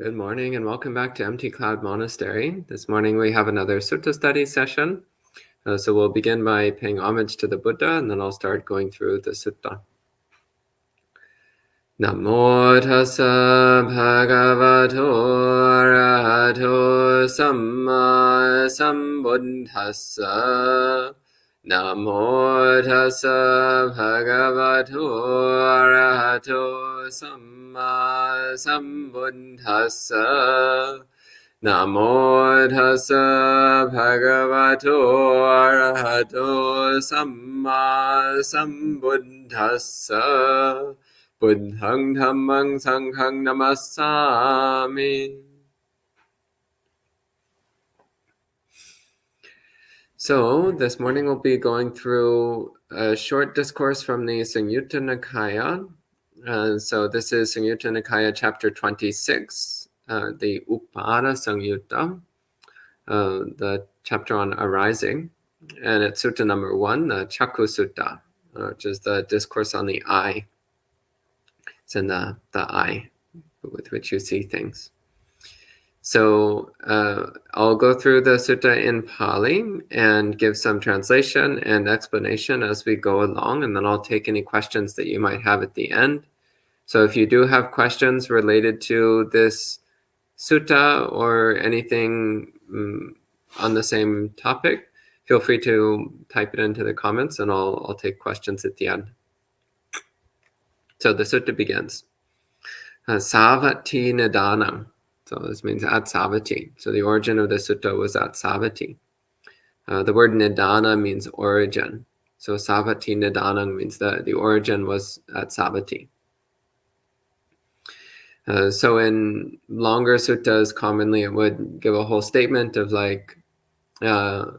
Good morning and welcome back to Empty Cloud Monastery. This morning we have another sutta study session. So we'll begin by paying homage to the Buddha and then I'll start going through the sutta. Namo tassa bhagavato arahato samma sambuddhassa. Namo tassa bhagavato arahato samma sambuddhassa. Namo tassa bhagavato arahato samma sambuddhassa. Buddhang dhammang sanghang namassami. So this morning we'll be going through a short discourse from the Samyutta Nikaya. So this is Samyutta Nikaya chapter 26, the Upada Samyutta, the chapter on arising. And it's sutta number 1, the Cakkhu Sutta, which is the discourse on the eye. It's in the eye with which you see things. So I'll go through the sutta in Pali and give some translation and explanation as we go along, and then I'll take any questions that you might have at the end. So if you do have questions related to this sutta or anything on the same topic, feel free to type it into the comments and I'll take questions at the end. So the sutta begins. Savati Nidanam. So this means at Savati. So the origin of the sutta was at Savati. The word Nidana means origin. So Savati Nidanam means that the origin was at Savati. So in longer suttas, commonly it would give a whole statement of like, Ekang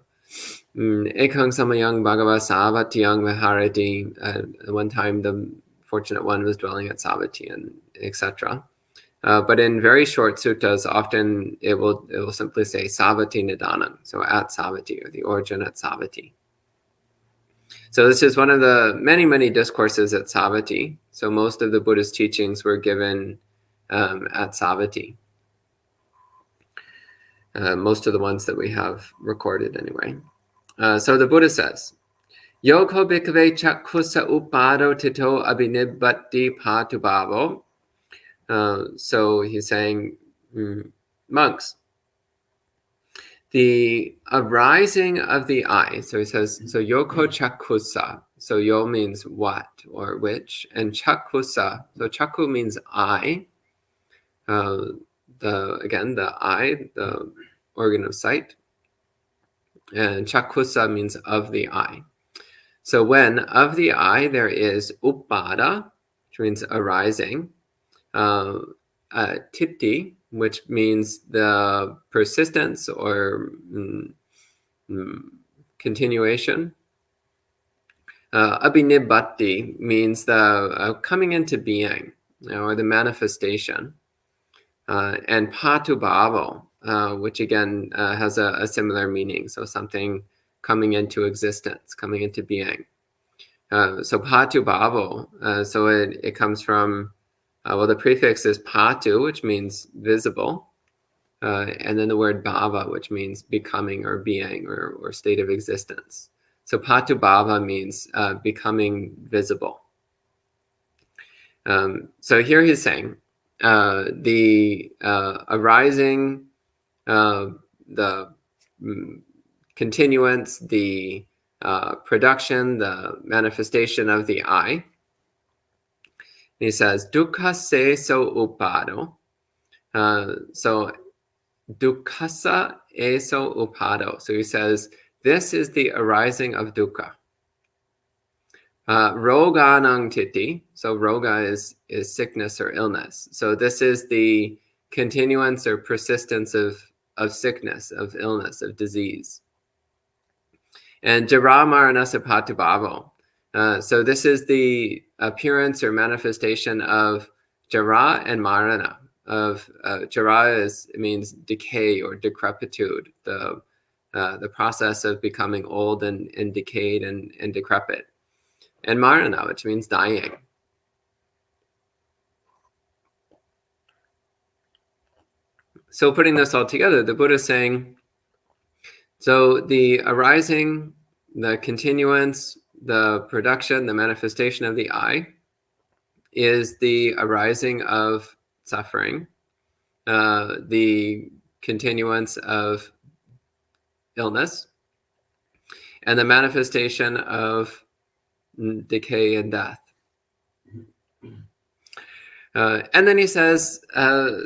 samayang bhagava savatiyang viharati. At one time the fortunate one was dwelling at Savati, and etc. But in very short suttas, often it will simply say Savati Nidanam, so at Savati, or the origin at Savati. So this is one of the many discourses at Savati. So most of the Buddhist teachings were given at Savati. Most of the ones that we have recorded anyway. So the Buddha says, Yoko bhikkhave cakkhusa upado tito abhinibbati patubhavo. So he's saying, monks, the arising of the eye. So he says, so yoko cakkhusa. So yo means what or which, and cakkhusa. So cakkhu means eye. The eye, the organ of sight, and cakkhusa means of the eye. So when of the eye there is upada, which means arising, titti, which means the persistence or continuation. Abhinibbati means the coming into being, or the manifestation. And patubhavo, which again has a similar meaning. So something coming into existence, coming into being. So patubhavo, so it comes from, the prefix is patu, which means visible. And then the word bhava, which means becoming or being or state of existence. So patubhava means becoming visible. So here he's saying, the arising, the continuance, the production, the manifestation of the eye. He says, dukkha se so upado. So dukkhasa eso upado. So he says, this is the arising of dukkha. Roganang titi. So roga is sickness or illness. So this is the continuance or persistence of sickness, of illness, of disease. And jara maranasa patubhavo. So this is the appearance or manifestation of jara and marana. Of jara means decay or decrepitude, the process of becoming old and decayed and decrepit. And marana, which means dying. So putting this all together, the Buddha is saying, so the arising, the continuance, the production, the manifestation of the I is the arising of suffering, the continuance of illness, and the manifestation of decay and death. And then he says,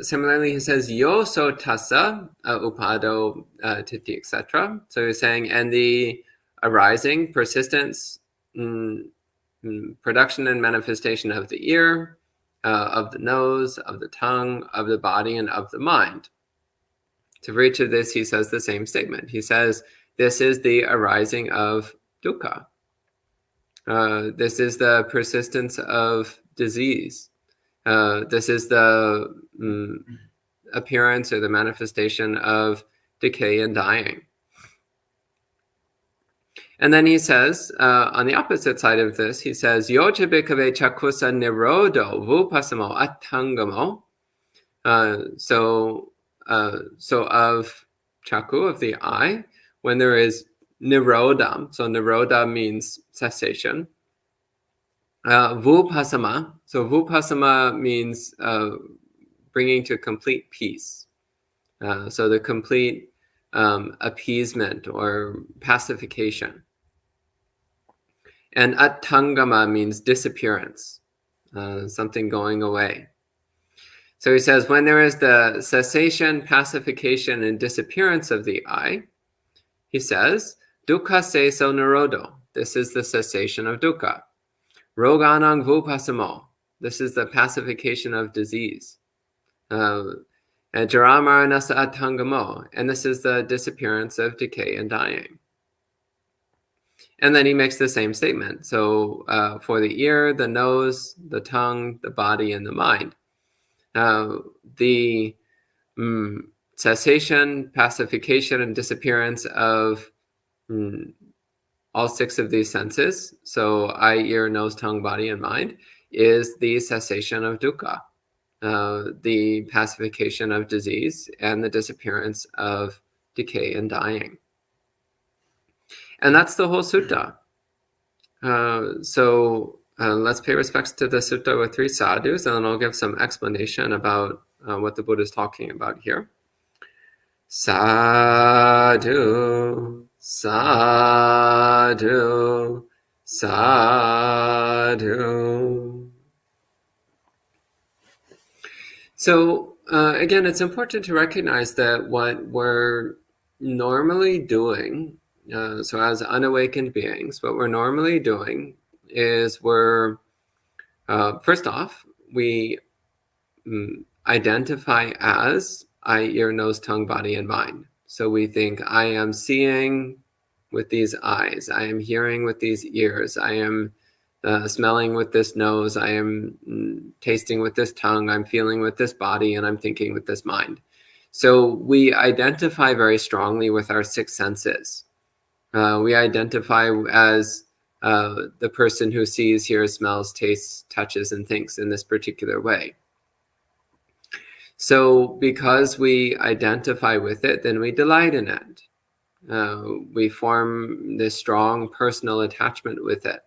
similarly, he says, yo so tassa upado titi, etc. So he's saying, and the arising, persistence, production and manifestation of the ear, of the nose, of the tongue, of the body, and of the mind. So for each of this, he says the same statement. He says, this is the arising of dukkha. This is the persistence of disease. This is the appearance or the manifestation of decay and dying. And then he says, on the opposite side of this, he says, Yocha bhikkhave chakkusa nirodo vupasamo attangamo. So of chakku, of the eye, when there is nirodha, so nirodha means cessation. Vupasama, so vupasama means bringing to complete peace. So the complete appeasement or pacification. And attangama means disappearance, something going away. So he says, when there is the cessation, pacification, and disappearance of the I, he says, dukkha seso nirodo. This is the cessation of dukkha. Roganang vupasamo. This is the pacification of disease. And jaramaranasa attangamo. And this is the disappearance of decay and dying. And then he makes the same statement. So for the ear, the nose, the tongue, the body, and the mind. The cessation, pacification, and disappearance of all six of these senses, so eye, ear, nose, tongue, body, and mind, is the cessation of dukkha, the pacification of disease, and the disappearance of decay and dying. And that's the whole sutta. So let's pay respects to the sutta with 3 sadhus, and then I'll give some explanation about what the Buddha is talking about here. Sadhu, sadhu, sadhu. So again, it's important to recognize that what we're normally doing, so as unawakened beings, what we're normally doing is we're, first off, we identify as eye, ear, nose, tongue, body, and mind. So we think, I am seeing with these eyes, I am hearing with these ears, I am smelling with this nose, I am tasting with this tongue, I'm feeling with this body, and I'm thinking with this mind. So we identify very strongly with our 6 senses. We identify as the person who sees, hears, smells, tastes, touches, and thinks in this particular way. So because we identify with it, then we delight in it. We form this strong personal attachment with it,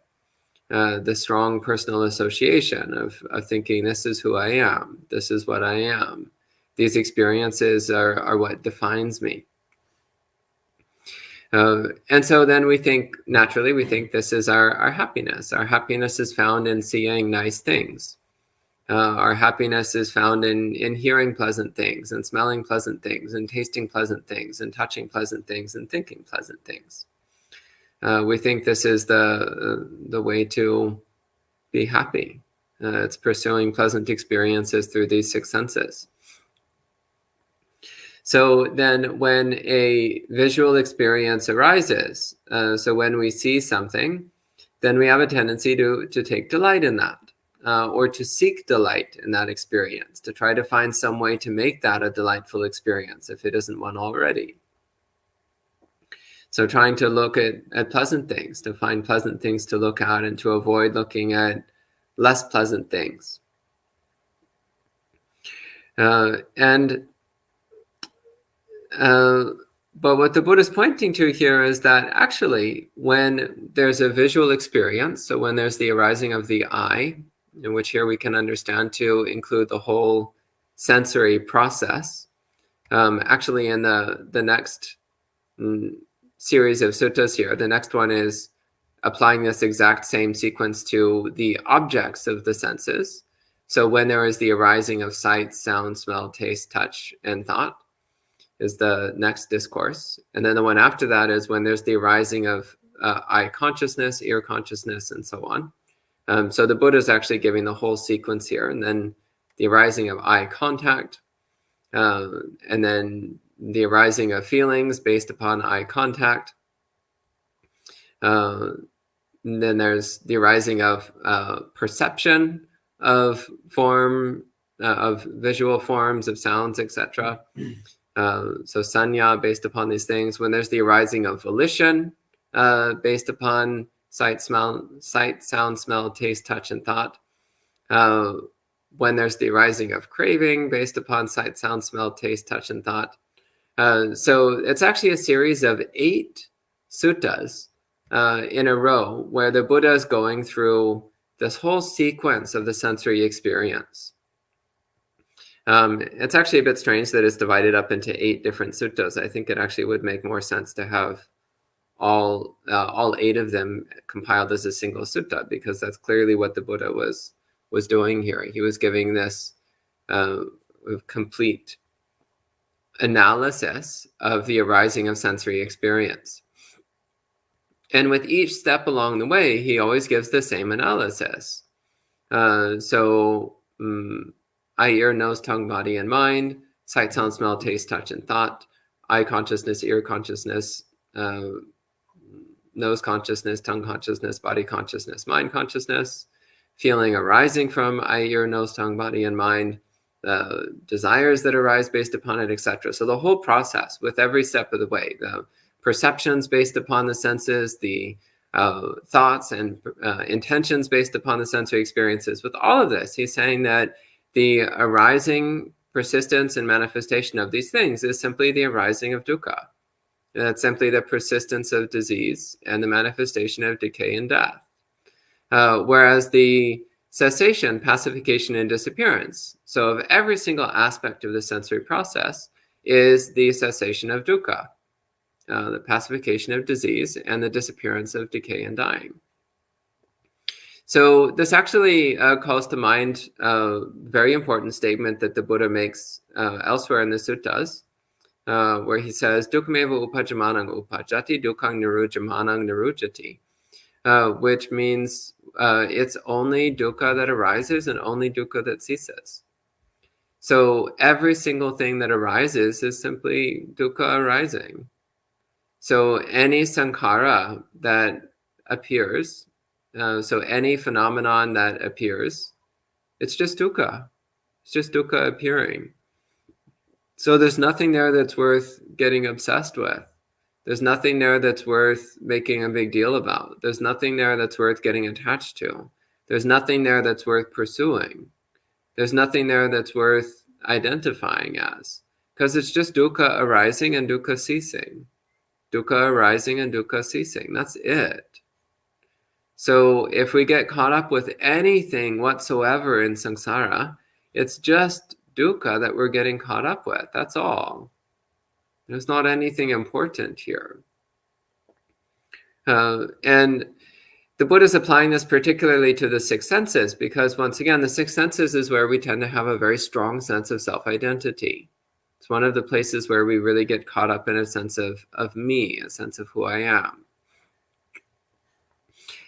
this strong personal association of thinking, this is who I am, this is what I am. These experiences are what defines me. And so then we think, naturally, we think this is our happiness. Our happiness is found in seeing nice things. Our happiness is found in hearing pleasant things, and smelling pleasant things, and tasting pleasant things, and touching pleasant things, and thinking pleasant things. We think this is the way to be happy. It's pursuing pleasant experiences through these 6 senses. So then when a visual experience arises, so when we see something, then we have a tendency to take delight in that. Or to seek delight in that experience, to try to find some way to make that a delightful experience if it isn't one already. So trying to look at pleasant things, to find pleasant things to look at, and to avoid looking at less pleasant things. And But what the Buddha is pointing to here is that actually when there's a visual experience, so when there's the arising of the eye, in which here we can understand to include the whole sensory process, actually in the next series of suttas here, the next one is applying this exact same sequence to the objects of the senses. So when there is the arising of sight, sound, smell, taste, touch, and thought is the next discourse. And then the one after that is when there's the arising of eye consciousness, ear consciousness, and so on. So the Buddha is actually giving the whole sequence here. And then the arising of eye contact, and then the arising of feelings based upon eye contact. And then there's the arising of perception of form, of visual forms, of sounds, etc. So sanya based upon these things. When there's the arising of volition based upon sight, sound, smell, taste, touch, and thought. When there's the arising of craving based upon sight, sound, smell, taste, touch, and thought. So it's actually a series of 8 suttas in a row where the Buddha is going through this whole sequence of the sensory experience. It's actually a bit strange that it's divided up into 8 different suttas. I think it actually would make more sense to have all 8 of them compiled as a single sutta, because that's clearly what the Buddha was doing here. He was giving this complete analysis of the arising of sensory experience. And with each step along the way, he always gives the same analysis. Eye, ear, nose, tongue, body, and mind, sight, sound, smell, taste, touch, and thought, eye consciousness, ear consciousness, nose consciousness, tongue consciousness, body consciousness, mind consciousness, feeling arising from eye, ear, nose, tongue, body, and mind, the desires that arise based upon it, etc. So the whole process with every step of the way, the perceptions based upon the senses, the thoughts and intentions based upon the sensory experiences. With all of this, he's saying that the arising, persistence, and manifestation of these things is simply the arising of dukkha. That's simply the persistence of disease and the manifestation of decay and death. Whereas the cessation, pacification, and disappearance, so of every single aspect of the sensory process, is the cessation of dukkha, the pacification of disease, and the disappearance of decay and dying. So this actually calls to mind a very important statement that the Buddha makes elsewhere in the suttas, where he says, Dukkhameva upajamanang upajati, dukkhang nirujamanang nirujati, which means it's only dukkha that arises and only dukkha that ceases. So every single thing that arises is simply dukkha arising. So any sankhara that appears, so any phenomenon that appears, it's just dukkha. It's just dukkha appearing. So there's nothing there that's worth getting obsessed with. There's nothing there that's worth making a big deal about. There's nothing there that's worth getting attached to. There's nothing there that's worth pursuing. There's nothing there that's worth identifying as, because it's just dukkha arising and dukkha ceasing. Dukkha arising and dukkha ceasing. That's it. So if we get caught up with anything whatsoever in samsara, it's just dukkha that we're getting caught up with. That's all. There's not anything important here. And the Buddha is applying this particularly to the 6 senses, because once again, the 6 senses is where we tend to have a very strong sense of self-identity. It's one of the places where we really get caught up in a sense of me, a sense of who I am.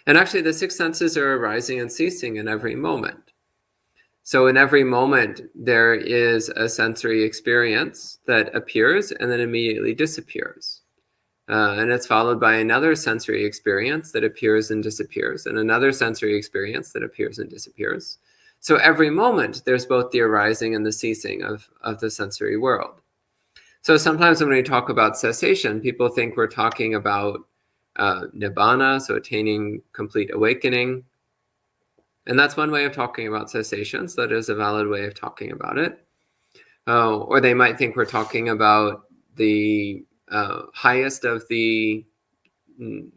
And actually, the 6 senses are arising and ceasing in every moment. So in every moment, there is a sensory experience that appears and then immediately disappears. And it's followed by another sensory experience that appears and disappears, and another sensory experience that appears and disappears. So every moment, there's both the arising and the ceasing of the sensory world. So sometimes when we talk about cessation, people think we're talking about nibbana, so attaining complete awakening. And that's one way of talking about cessations. That is a valid way of talking about it. Or they might think we're talking about the highest of the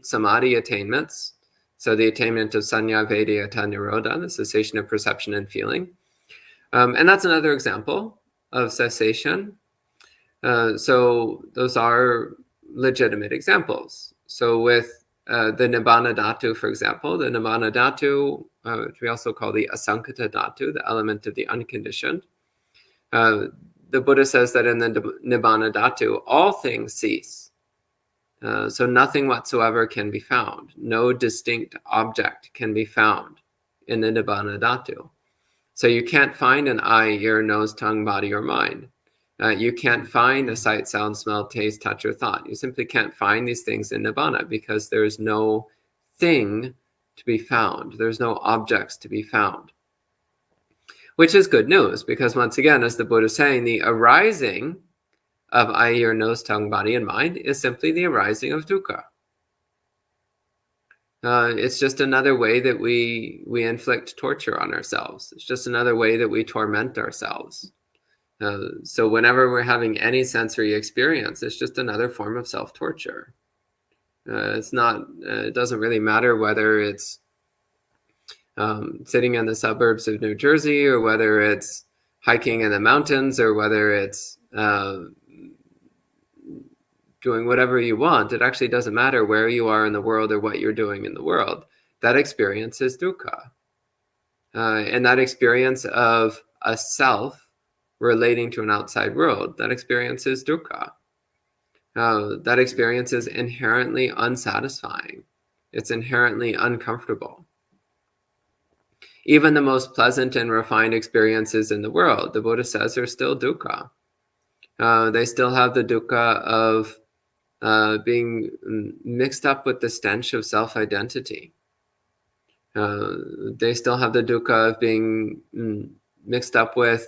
samadhi attainments, so the attainment of sanya, vedayata, nirodha, the cessation of perception and feeling. And that's another example of cessation. So those are legitimate examples. So with the nibbana dhatu, for example, the nibbana dhatu, which we also call the asankata dhatu, the element of the unconditioned, the Buddha says that in the nibbana dhatu, all things cease. So nothing whatsoever can be found. No distinct object can be found in the nibbana dhatu. So you can't find an eye, ear, nose, tongue, body, or mind. You can't find a sight, sound, smell, taste, touch, or thought. You simply can't find these things in nibbana because there's no thing to be found. There's no objects to be found. Which is good news because, once again, as the Buddha is saying, the arising of eye, ear, nose, tongue, body, and mind is simply the arising of dukkha. It's just another way that we inflict torture on ourselves. It's just another way that we torment ourselves. So whenever we're having any sensory experience, it's just another form of self-torture. It's not. It doesn't really matter whether it's sitting in the suburbs of New Jersey, or whether it's hiking in the mountains, or whether it's doing whatever you want. It actually doesn't matter where you are in the world or what you're doing in the world. That experience is dukkha. And that experience of a self relating to an outside world, that experience is dukkha. That experience is inherently unsatisfying. It's inherently uncomfortable. Even the most pleasant and refined experiences in the world, the Buddha says, are still dukkha. They still have the dukkha of being mixed up with the stench of self-identity. They still have the dukkha of being mixed up with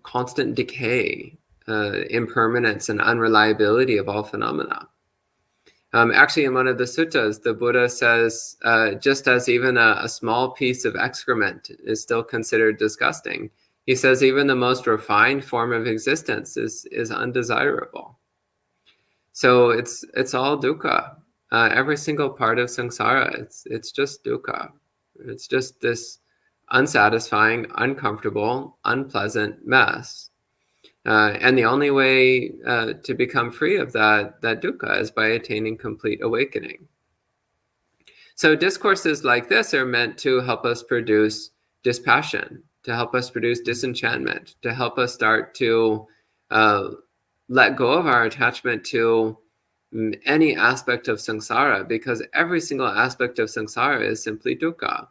constant decay, impermanence, and unreliability of all phenomena. Actually, in one of the suttas, the Buddha says, just as even a small piece of excrement is still considered disgusting, he says even the most refined form of existence is undesirable. So it's all dukkha. Every single part of samsara, it's just dukkha. It's just this unsatisfying, uncomfortable, unpleasant mess. And the only way to become free of that dukkha is by attaining complete awakening. So discourses like this are meant to help us produce dispassion, to help us produce disenchantment, to help us start to let go of our attachment to any aspect of samsara, because every single aspect of samsara is simply dukkha.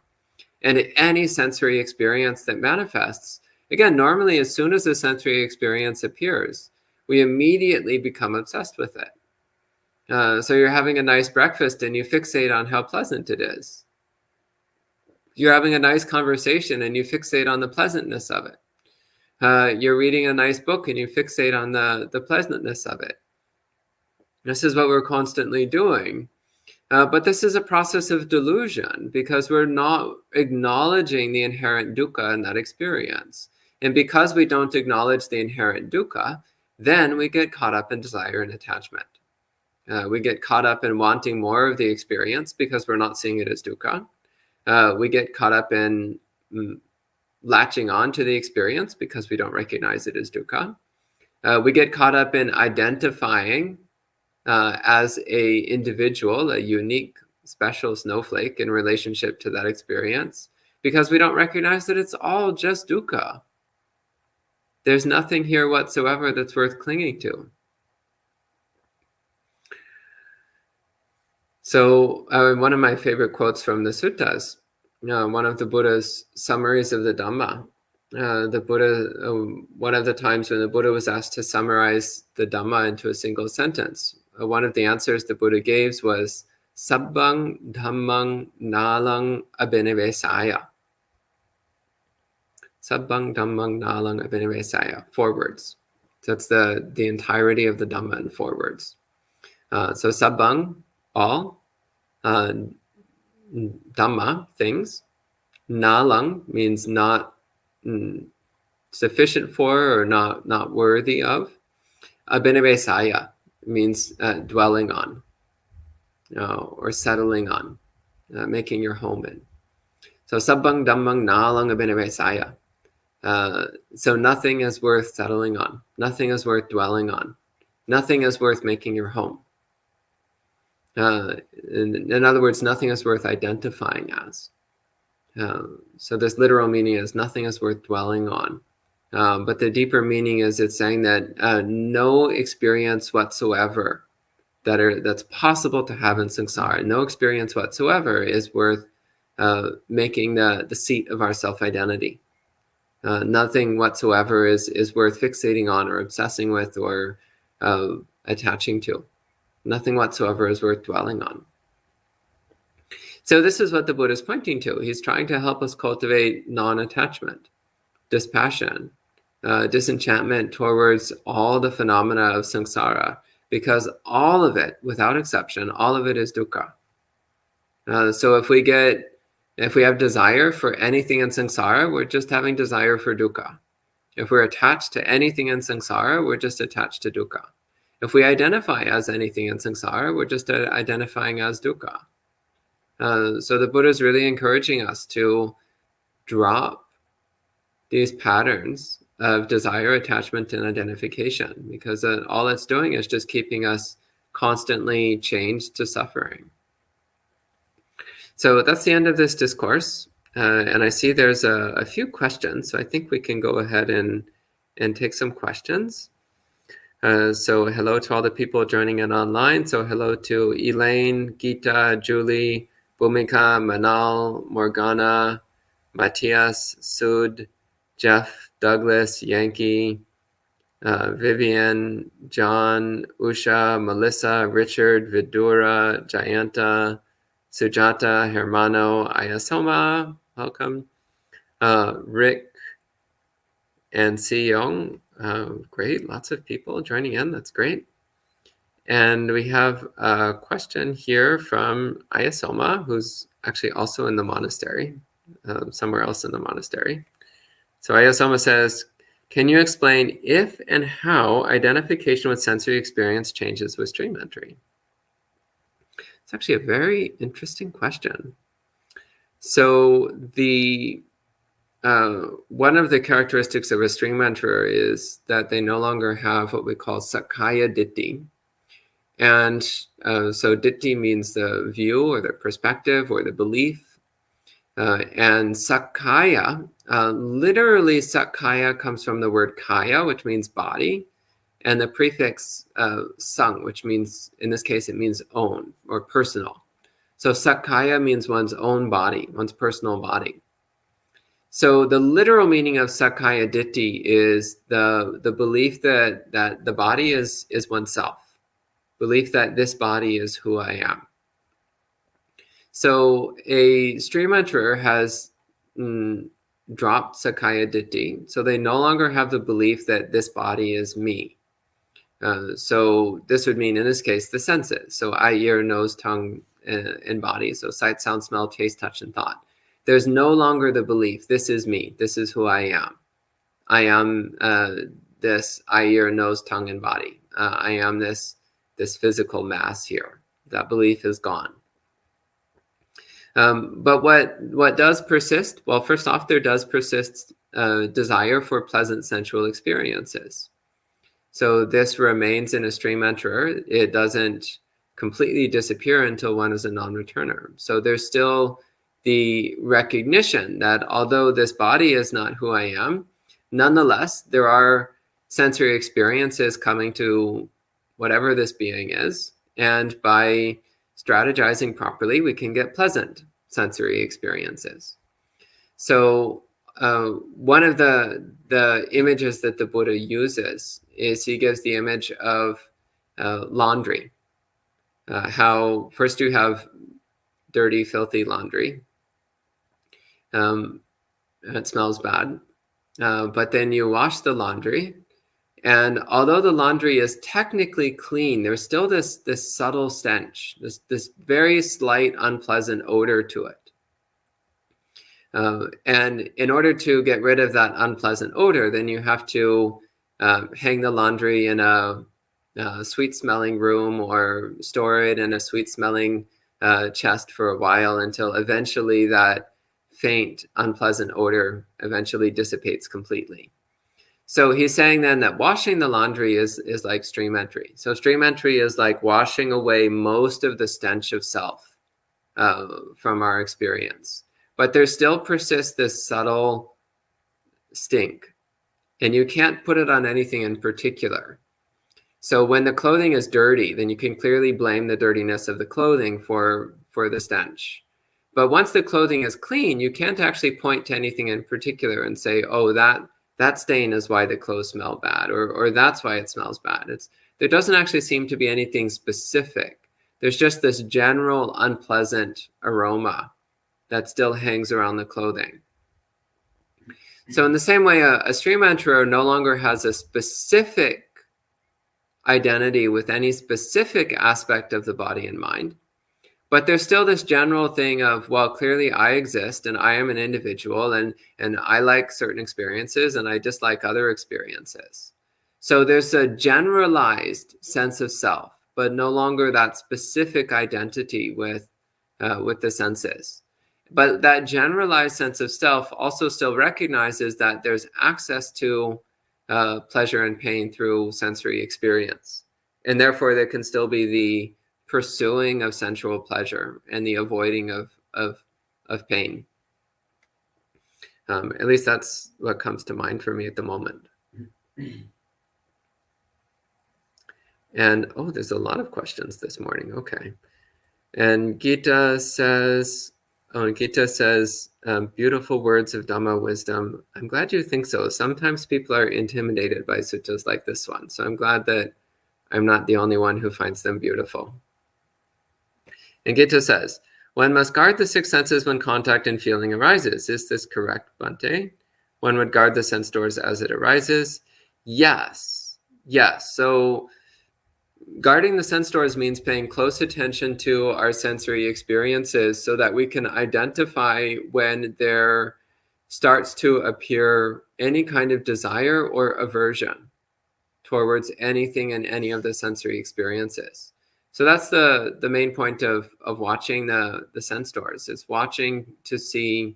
And any sensory experience that manifests, again, normally as soon as a sensory experience appears, we immediately become obsessed with it. So you're having a nice breakfast and you fixate on how pleasant it is. You're having a nice conversation and you fixate on the pleasantness of it. You're reading a nice book and you fixate on the pleasantness of it. This is what we're constantly doing. But this is a process of delusion because we're not acknowledging the inherent dukkha in that experience. And because we don't acknowledge the inherent dukkha, then we get caught up in desire and attachment. We get caught up in wanting more of the experience because we're not seeing it as dukkha. We get caught up in latching on to the experience because we don't recognize it as dukkha. We get caught up in identifying as a individual, a unique, special snowflake in relationship to that experience, because we don't recognize that it's all just dukkha. There's nothing here whatsoever that's worth clinging to. So one of my favorite quotes from the suttas, one of the Buddha's summaries of the Dhamma, the Buddha, one of the times when the Buddha was asked to summarize the Dhamma into a single sentence, one of the answers the Buddha gave was sabbang dhammang nalang abhinivesaya. Sabbang dhammang nalang abhinivesaya. 4 words. So that's the entirety of the Dhamma in 4 words. So sabbang, all. Dhamma, things. Nalang means not sufficient for or not worthy of. Abhinivesaya means dwelling on, or settling on, making your home in. So sabbang dhammang nalang abhinivesaya. So nothing is worth settling on. Nothing is worth dwelling on. Nothing is worth making your home. In other words, nothing is worth identifying as. So this literal meaning is nothing is worth dwelling on. But the deeper meaning is it's saying that no experience whatsoever that's possible to have in samsara, no experience whatsoever is worth making the seat of our self-identity. Nothing whatsoever is worth fixating on or obsessing with or attaching to. Nothing whatsoever is worth dwelling on. So this is what the Buddha is pointing to. He's trying to help us cultivate non-attachment, dispassion, disenchantment towards all the phenomena of samsara, because all of it, without exception, all of it is dukkha. So if we have desire for anything in samsara, we're just having desire for dukkha. If we're attached to anything in samsara, we're just attached to dukkha. If we identify as anything in samsara, we're just identifying as dukkha. So the Buddha is really encouraging us to drop these patterns of desire, attachment, and identification, because all it's doing is just keeping us constantly chained to suffering. So that's the end of this discourse. And I see there's a few questions, so I think we can go ahead and take some questions. So hello to all the people joining in online. So hello to Elaine, Gita, Julie, Bhumika, Manal, Morgana, Matthias, Sud, Jeff, Douglas, Yankee, Vivian, John, Usha, Melissa, Richard, Vidura, Jayanta, Sujata, Hermano, Ayasoma, welcome, Rick, and Siyong. Great, lots of people joining in, that's great. And we have a question here from Ayasoma, who's actually also in the monastery, somewhere else in the monastery. So Ayasoma says, can you explain if and how identification with sensory experience changes with stream entry? It's actually a very interesting question. So one of the characteristics of a stream enterer is that they no longer have what we call sakkaya ditthi. And so ditthi means the view or the perspective or the belief. And sakkaya, literally sakkaya comes from the word kaya, which means body, and the prefix sang, which means, in this case, it means own or personal. So sakkaya means one's own body, one's personal body. So the literal meaning of sakkaya ditthi is the belief that the body is oneself, belief that this body is who I am. So a stream enterer has dropped sakkaya ditthi, so they no longer have the belief that this body is me. So this would mean, in this case, the senses. So eye, ear, nose, tongue, and body. So sight, sound, smell, taste, touch, and thought. There's no longer the belief, this is me, this is who I am. I am this eye, ear, nose, tongue, and body. I am this physical mass here. That belief is gone. But what does persist? Well, first off, there does persist desire for pleasant sensual experiences. So this remains in a stream enterer. It doesn't completely disappear until one is a non-returner. So there's still the recognition that although this body is not who I am, nonetheless, there are sensory experiences coming to whatever this being is. And by strategizing properly, we can get pleasant sensory experiences. So one of the images that the Buddha uses is he gives the image of laundry. How first you have dirty, filthy laundry. It smells bad. But then you wash the laundry, and although the laundry is technically clean, there's still this subtle stench, this very slight, unpleasant odor to it. And in order to get rid of that unpleasant odor, then you have to hang the laundry in a sweet-smelling room or store it in a sweet-smelling chest for a while until eventually that faint, unpleasant odor eventually dissipates completely. So he's saying then that washing the laundry is like stream entry. So stream entry is like washing away most of the stench of self from our experience. But there still persists this subtle stink, and you can't put it on anything in particular. So when the clothing is dirty, then you can clearly blame the dirtiness of the clothing for the stench. But once the clothing is clean, you can't actually point to anything in particular and say, oh, that stain is why the clothes smell bad, or that's why it smells bad. There doesn't actually seem to be anything specific. There's just this general unpleasant aroma that still hangs around the clothing. So in the same way, a stream enterer no longer has a specific identity with any specific aspect of the body and mind, but there's still this general thing of, well, clearly I exist and I am an individual, and I like certain experiences and I dislike other experiences. So there's a generalized sense of self, but no longer that specific identity with the senses. But that generalized sense of self also still recognizes that there's access to pleasure and pain through sensory experience. And therefore, there can still be the pursuing of sensual pleasure and the avoiding of pain. At least that's what comes to mind for me at the moment. And, oh, there's a lot of questions this morning. Okay. And Gita says, beautiful words of Dhamma wisdom. I'm glad you think so. Sometimes people are intimidated by suttas like this one. So I'm glad that I'm not the only one who finds them beautiful. And Gita says, one must guard the six senses when contact and feeling arises. Is this correct, Bhante? One would guard the sense doors as it arises? Yes. So guarding the sense doors means paying close attention to our sensory experiences so that we can identify when there starts to appear any kind of desire or aversion towards anything in any of the sensory experiences. So that's the main point of watching the sense doors, is watching to see,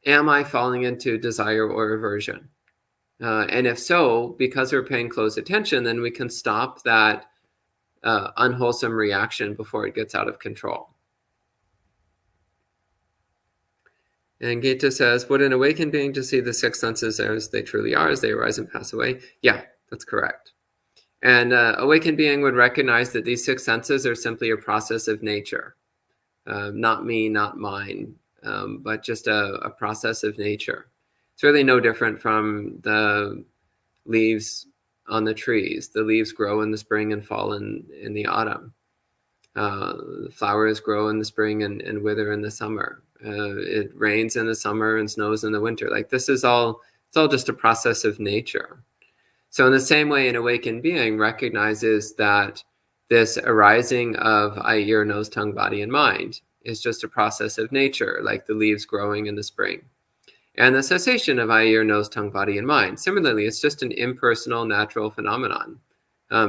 am I falling into desire or aversion? And if so, because we're paying close attention, then we can stop that unwholesome reaction before it gets out of control. And Gita says, would an awakened being to see the six senses as they truly are, as they arise and pass away? Yeah, that's correct. And awakened being would recognize that these six senses are simply a process of nature. Not me, not mine, but just a process of nature. It's really no different from the leaves on the trees. The leaves grow in the spring and fall in the autumn. The flowers grow in the spring and wither in the summer. It rains in the summer and snows in the winter. Like, this is all, it's all just a process of nature. So in the same way, an awakened being recognizes that this arising of eye, ear, nose, tongue, body, and mind is just a process of nature, like the leaves growing in the spring. And the cessation of eye, ear, nose, tongue, body, and mind. Similarly, it's just an impersonal, natural phenomenon,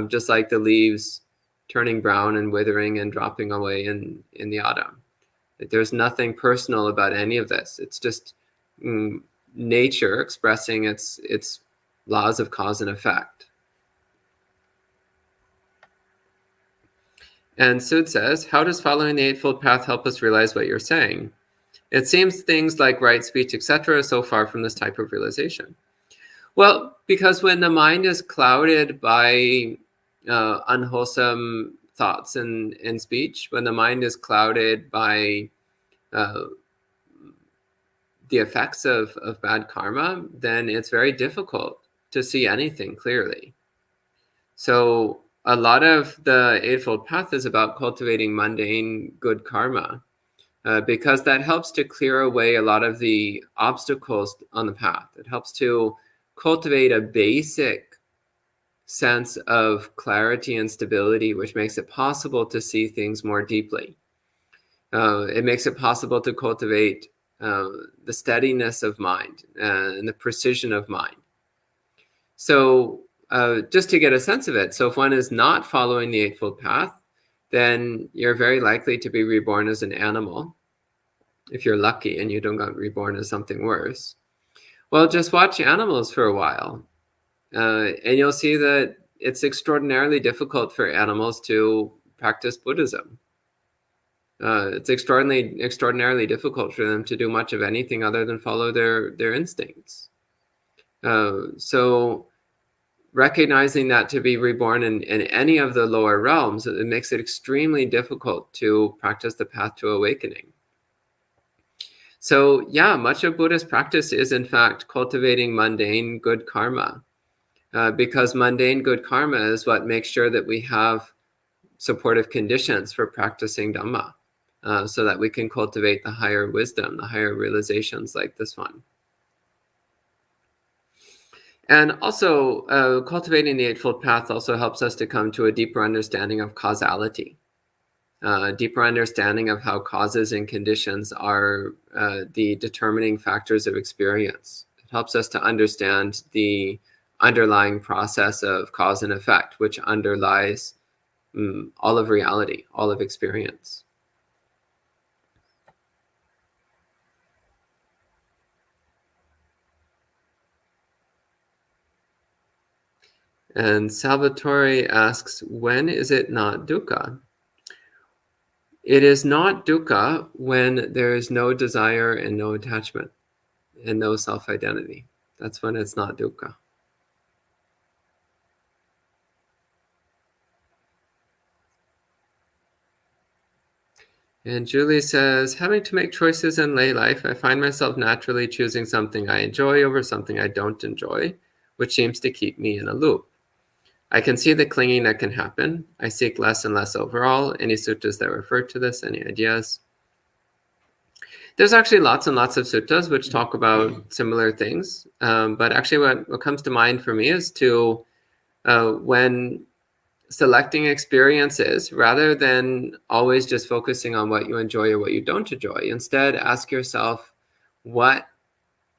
just like the leaves turning brown and withering and dropping away in the autumn. There's nothing personal about any of this. It's just nature expressing its laws of cause and effect. And Sud says, how does following the Eightfold Path help us realize what you're saying? It seems things like right speech, etc., are so far from this type of realization. Well, because when the mind is clouded by unwholesome thoughts and speech, when the mind is clouded by the effects of bad karma, then it's very difficult to see anything clearly. So a lot of the Eightfold Path is about cultivating mundane good karma, because that helps to clear away a lot of the obstacles on the path. It helps to cultivate a basic sense of clarity and stability, which makes it possible to see things more deeply. It makes it possible to cultivate the steadiness of mind and the precision of mind. So just to get a sense of it. So if one is not following the Eightfold Path, then you're very likely to be reborn as an animal, if you're lucky and you don't get reborn as something worse. Well, just watch animals for a while, and you'll see that it's extraordinarily difficult for animals to practice Buddhism. It's extraordinarily difficult for them to do much of anything other than follow their instincts. So recognizing that to be reborn in any of the lower realms, it makes it extremely difficult to practice the path to awakening. So yeah, much of Buddhist practice is in fact cultivating mundane good karma, because mundane good karma is what makes sure that we have supportive conditions for practicing Dhamma, so that we can cultivate the higher wisdom, the higher realizations like this one. And also, cultivating the Eightfold Path also helps us to come to a deeper understanding of causality, a deeper understanding of how causes and conditions are the determining factors of experience. It helps us to understand the underlying process of cause and effect, which underlies all of reality, all of experience. And Salvatore asks, when is it not dukkha? It is not dukkha when there is no desire and no attachment and no self-identity. That's when it's not dukkha. And Julie says, having to make choices in lay life, I find myself naturally choosing something I enjoy over something I don't enjoy, which seems to keep me in a loop. I can see the clinging that can happen. I seek less and less overall. Any suttas that refer to this? Any ideas? There's actually lots and lots of suttas which talk about similar things. But actually what comes to mind for me is to, when selecting experiences, rather than always just focusing on what you enjoy or what you don't enjoy, instead ask yourself, what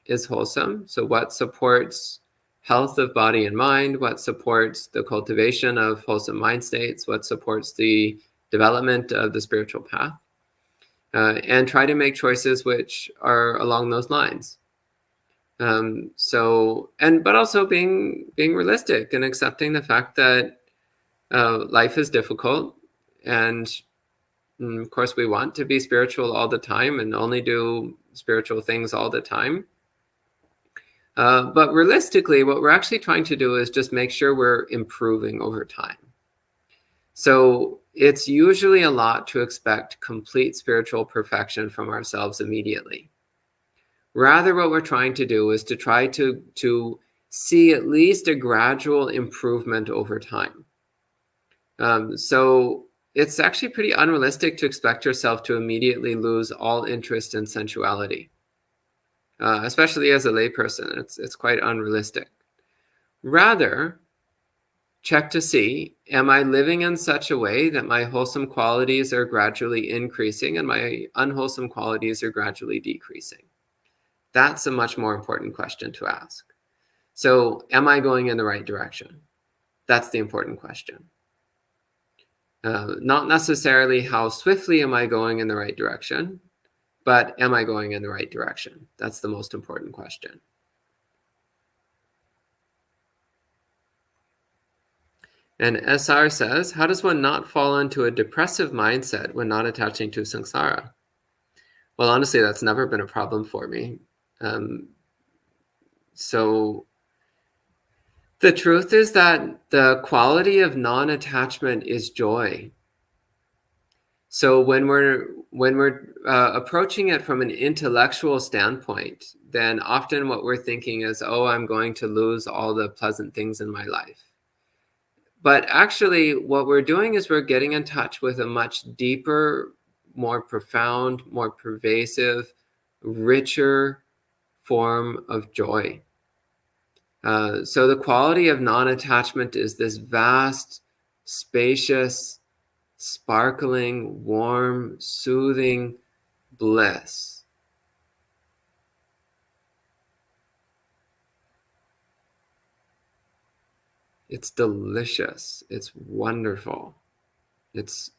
is wholesome? So what supports health of body and mind? What supports the cultivation of wholesome mind states? What supports the development of the spiritual path? And try to make choices which are along those lines. But also being realistic and accepting the fact that life is difficult, and of course we want to be spiritual all the time and only do spiritual things all the time. But realistically, what we're actually trying to do is just make sure we're improving over time. So it's usually a lot to expect complete spiritual perfection from ourselves immediately. Rather, what we're trying to do is to try to see at least a gradual improvement over time. So it's actually pretty unrealistic to expect yourself to immediately lose all interest in sensuality, especially as a layperson. It's quite unrealistic. Rather, check to see, am I living in such a way that my wholesome qualities are gradually increasing and my unwholesome qualities are gradually decreasing? That's a much more important question to ask. So, am I going in the right direction? That's the important question. Not necessarily how swiftly am I going in the right direction, but am I going in the right direction? That's the most important question. And SR says, how does one not fall into a depressive mindset when not attaching to samsara? Well, honestly, that's never been a problem for me. So the truth is that the quality of non-attachment is joy. So when we're approaching it from an intellectual standpoint, then often what we're thinking is, oh, I'm going to lose all the pleasant things in my life. But actually, what we're doing is we're getting in touch with a much deeper, more profound, more pervasive, richer form of joy. So the quality of non-attachment is this vast, spacious, sparkling, warm, soothing bliss. It's delicious. It's wonderful. It's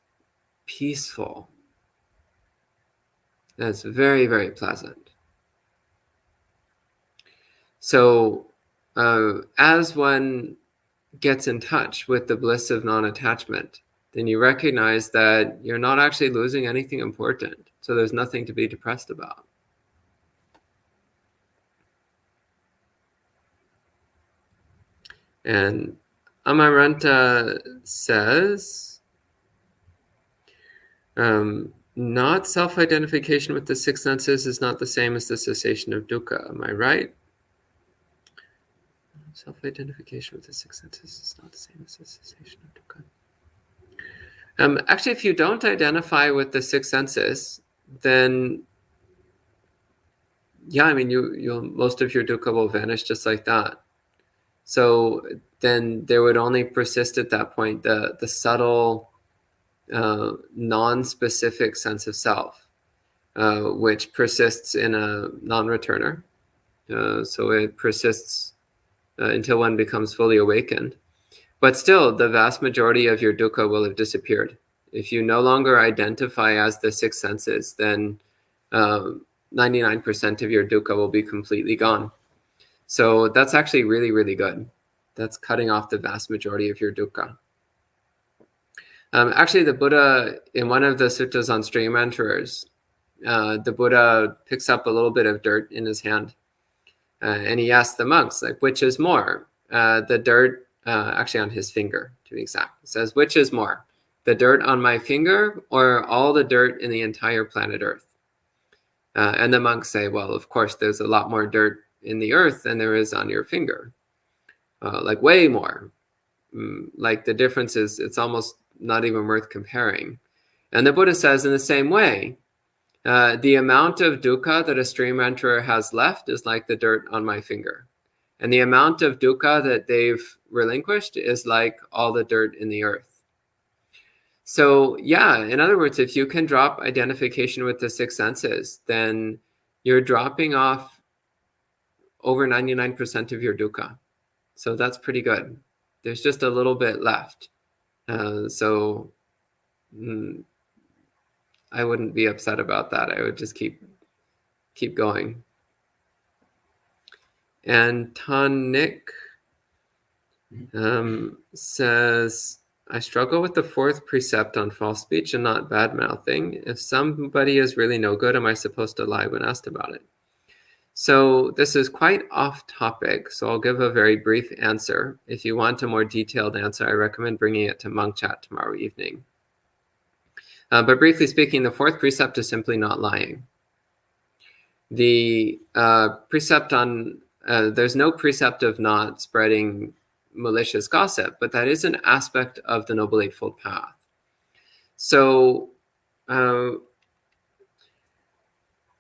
peaceful. And it's very, very pleasant. So as one gets in touch with the bliss of non-attachment, then you recognize that you're not actually losing anything important. So there's nothing to be depressed about. And Amaranta says, not self-identification with the six senses is not the same as the cessation of dukkha. Am I right? Self-identification with the six senses is not the same as the cessation of dukkha. Actually, if you don't identify with the six senses, then yeah, I mean, you'll most of your dukkha will vanish just like that. So then there would only persist at that point the subtle, non-specific sense of self, which persists in a non-returner. So it persists until one becomes fully awakened. But still, the vast majority of your dukkha will have disappeared. If you no longer identify as the six senses, then 99% of your dukkha will be completely gone. So that's actually really, really good. That's cutting off the vast majority of your dukkha. Actually, the Buddha, in one of the suttas on stream enterers, the Buddha picks up a little bit of dirt in his hand. And he asks the monks, like, which is more? The dirt, actually on his finger, to be exact. He says, which is more? The dirt on my finger or all the dirt in the entire planet Earth? And the monks say, well, of course, there's a lot more dirt in the earth than there is on your finger. Like way more. Like the difference is, it's almost not even worth comparing. And the Buddha says in the same way, the amount of dukkha that a stream enterer has left is like the dirt on my finger. And the amount of dukkha that they've relinquished is like all the dirt in the earth. So yeah, in other words, if you can drop identification with the six senses, then you're dropping off over 99% of your dukkha. So that's pretty good. There's just a little bit left. So I wouldn't be upset about that. I would just keep going. And Tanik says, I struggle with the fourth precept on false speech and not bad mouthing. If somebody is really no good, am I supposed to lie when asked about it? So this is quite off topic, so I'll give a very brief answer. If you want a more detailed answer, I recommend bringing it to Monk Chat tomorrow evening. But briefly speaking, the fourth precept is simply not lying. The precept on, there's no precept of not spreading malicious gossip, but that is an aspect of the Noble Eightfold Path. So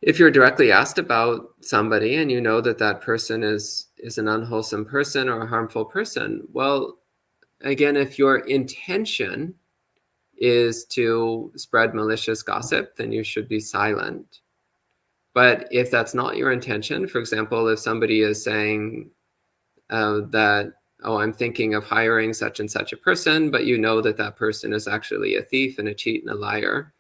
if you're directly asked about somebody and you know that that person is an unwholesome person or a harmful person, well, again, if your intention is to spread malicious gossip, then you should be silent. But if that's not your intention, for example, if somebody is saying that, oh, I'm thinking of hiring such and such a person, but you know that that person is actually a thief and a cheat and a liar,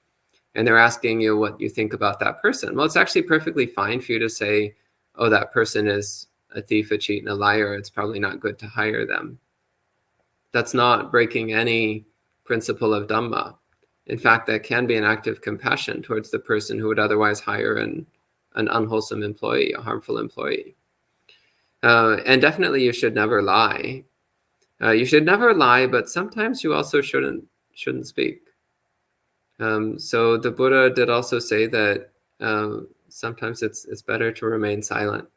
and they're asking you what you think about that person. Well, it's actually perfectly fine for you to say, oh, that person is a thief, a cheat, and a liar. It's probably not good to hire them. That's not breaking any principle of dhamma. In fact, that can be an act of compassion towards the person who would otherwise hire an unwholesome employee, a harmful employee. And definitely you should never lie. You should never lie, but sometimes you also shouldn't speak. So the Buddha did also say that sometimes it's better to remain silent.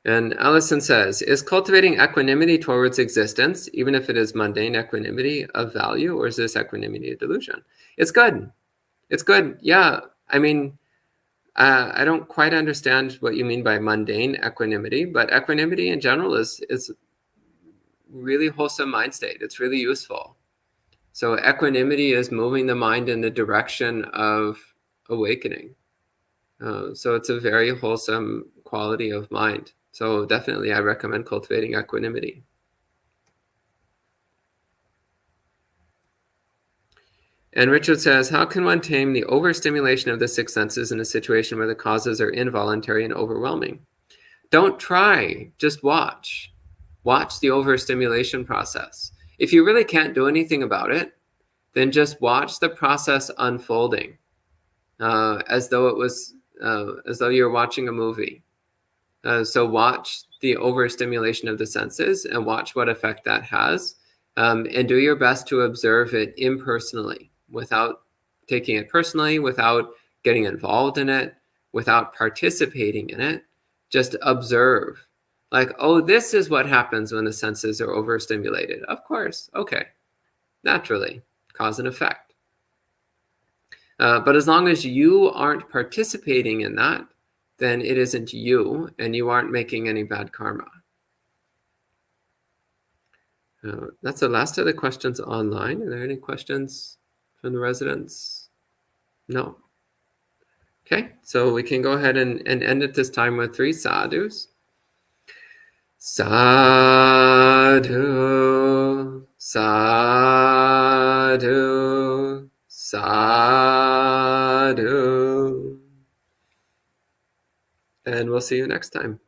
And Allison says, is cultivating equanimity towards existence, even if it is mundane equanimity, of value, or is this equanimity a delusion? It's good. It's good. Yeah. I mean, I don't quite understand what you mean by mundane equanimity, but equanimity in general is really wholesome mind state. It's really useful. So equanimity is moving the mind in the direction of awakening. So it's a very wholesome quality of mind. So definitely I recommend cultivating equanimity. And Richard says, how can one tame the overstimulation of the six senses in a situation where the causes are involuntary and overwhelming? Don't try, just watch. Watch the overstimulation process. If you really can't do anything about it, then just watch the process unfolding as though you're watching a movie. So watch the overstimulation of the senses and watch what effect that has, and do your best to observe it impersonally, without taking it personally, without getting involved in it, without participating in it. Just observe. Like, oh, this is what happens when the senses are overstimulated. Of course, okay, naturally, cause and effect. But as long as you aren't participating in that, then it isn't you, and you aren't making any bad karma. That's the last of the questions online. Are there any questions from the residents? No. Okay, so we can go ahead and end it this time with 3 sadhus. Sadhu, sadhu, sadhu. And we'll see you next time.